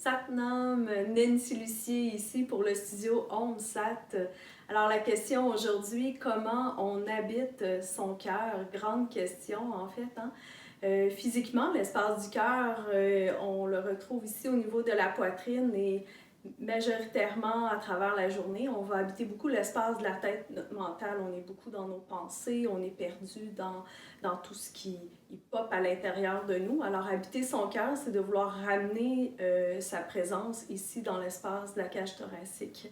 Satnam, Nancy Lucier ici pour le studio Om Sat. Alors la question aujourd'hui, comment on habite son cœur? Grande question en fait. Physiquement, l'espace du cœur, on le retrouve ici au niveau de la poitrine et majoritairement à travers la journée, on va habiter beaucoup l'espace de la tête, notre mental. On est beaucoup dans nos pensées, on est perdu dans tout ce qui pop à l'intérieur de nous. Alors habiter son cœur, c'est de vouloir ramener sa présence ici dans l'espace de la cage thoracique.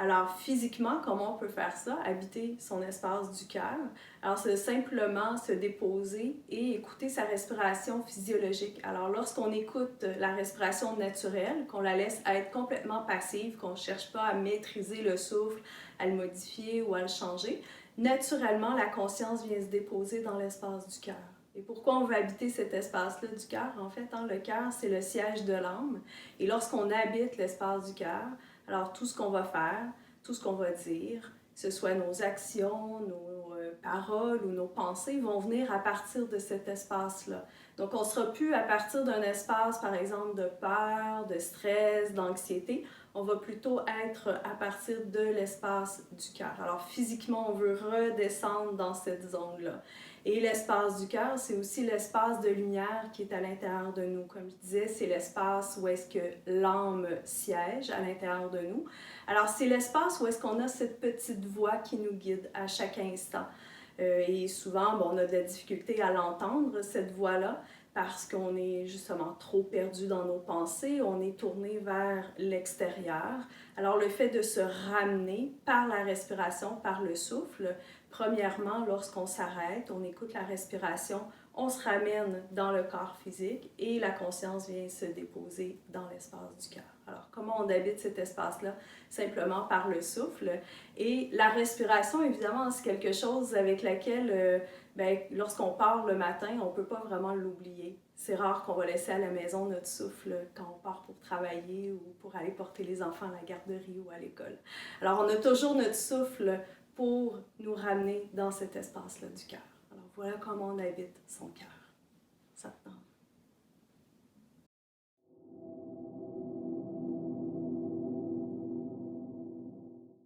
Alors, physiquement, comment on peut faire ça? Habiter son espace du cœur. Alors, c'est simplement se déposer et écouter sa respiration physiologique. Alors, lorsqu'on écoute la respiration naturelle, qu'on la laisse être complètement passive, qu'on ne cherche pas à maîtriser le souffle, à le modifier ou à le changer, naturellement, la conscience vient se déposer dans l'espace du cœur. Et pourquoi on veut habiter cet espace-là du cœur? En fait, le cœur, c'est le siège de l'âme. Et lorsqu'on habite l'espace du cœur, alors tout ce qu'on va faire, tout ce qu'on va dire, que ce soit nos actions, nos paroles ou nos pensées, vont venir à partir de cet espace-là. Donc on ne sera plus à partir d'un espace, par exemple, de peur, de stress, d'anxiété. On va plutôt être à partir de l'espace du cœur. Alors physiquement, on veut redescendre dans cette zone-là. Et l'espace du cœur, c'est aussi l'espace de lumière qui est à l'intérieur de nous. Comme je disais, c'est l'espace où est-ce que l'âme siège à l'intérieur de nous. Alors, c'est l'espace où est-ce qu'on a cette petite voix qui nous guide à chaque instant. Et souvent, on a de la difficulté à l'entendre, cette voix-là, parce qu'on est justement trop perdu dans nos pensées, on est tourné vers l'extérieur. Alors, le fait de se ramener par la respiration, par le souffle, premièrement, lorsqu'on s'arrête, on écoute la respiration, on se ramène dans le corps physique et la conscience vient se déposer dans l'espace du cœur. Alors, comment on habite cet espace-là? Simplement par le souffle. Et la respiration, évidemment, c'est quelque chose avec laquelle, lorsqu'on part le matin, on ne peut pas vraiment l'oublier. C'est rare qu'on va laisser à la maison notre souffle quand on part pour travailler ou pour aller porter les enfants à la garderie ou à l'école. Alors, on a toujours notre souffle pour nous ramener dans cet espace-là du cœur. Alors, voilà comment on habite son cœur. Ça